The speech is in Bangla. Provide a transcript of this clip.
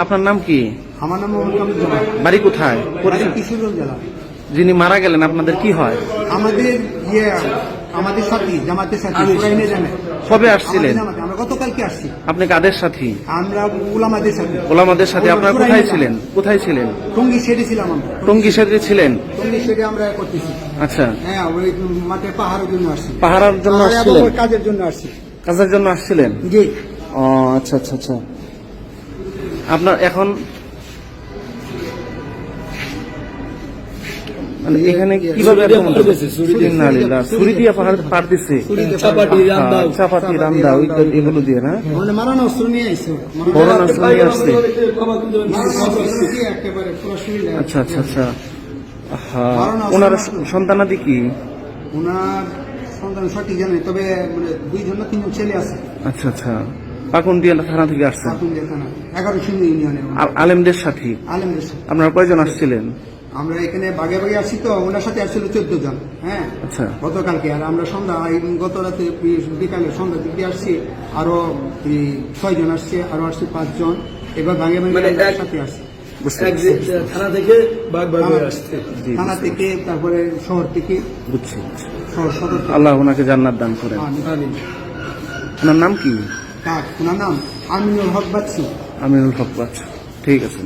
আপনার নাম কি? আমার নাম মোহাম্মদ কামরুজ্জামান। বাড়ি কোথায়? কিশোরগঞ্জ জেলা। যিনি মারা গেলেন আপনাদের কি হয়? আমাদের সাথী, জামাতের সাথী, পুরাইনে জানে। কবে আসছিলেন? আমরা গতকালকে আসছি। আপনি কাদের সাথী? আমরা উলামাদের সাথে। ওলামাদের সাথে। আপনারা কোথায় ছিলেন? কোথায় ছিলেন? টঙ্গী শেডে ছিলাম আমরা। টঙ্গী শেডে ছিলেন? টঙ্গী শেডে আমরা করতেছি। আচ্ছা, হ্যাঁ, ওই মাঠে পাহাড়ের জন্য আসছি। পাহারার জন্য আসছিলেন? কাজের জন্য আসছি। কাজের জন্য আসছিলেন? জি। ও আচ্ছা আচ্ছা আচ্ছা। আপনার এখন মানে এখানে কিভাবে ছুরি দিয়ে পাহাড় দিচ্ছে? চাপাতি রামদা এগুলো দিয়ে না? মানে মারানো অস্ত্র নিয়ে আসছে। বড় অস্ত্র নিয়ে আসছে। একেবারে পুরো শরীরে। আচ্ছা আচ্ছা আচ্ছা। ওনার সন্তানাদি কি? ওনার সন্তান সঠিক জানে, তবে মানে 2জন না 3জন ছেলে আছে। আচ্ছা আচ্ছা। পাকুন্দিয়া থানা থেকে আসছেন? 11 ইউনিয়নে। আলেমদের সাথে? আলেমদের সাথে। আপনারা কয়জন আসছিলেন? আমরা এখানে ভাগে ভাগে আসছি, তো ওনার সাথে আসছিল 14 জন। হ্যাঁ, আচ্ছা। গতকালকে। আর আমরা গত রাতে বিকালে সন্ধ্যার দিকে আসছি, আরো 6 জন আসছে, আরো আসছে 5 জন। এবার ভাগে ভাগে সাথে আসছি। থানা থেকে আসছে, থানা থেকে, তারপরে শহর থেকে। বুঝছি। শহর সদর। আল্লাহ ওনাকে জান্নাত দান করেন। ওনার নাম কি? ওনার নাম আমিনুল হক বাচ্চু। আমিনুল হক বাচ্চু। ঠিক আছে।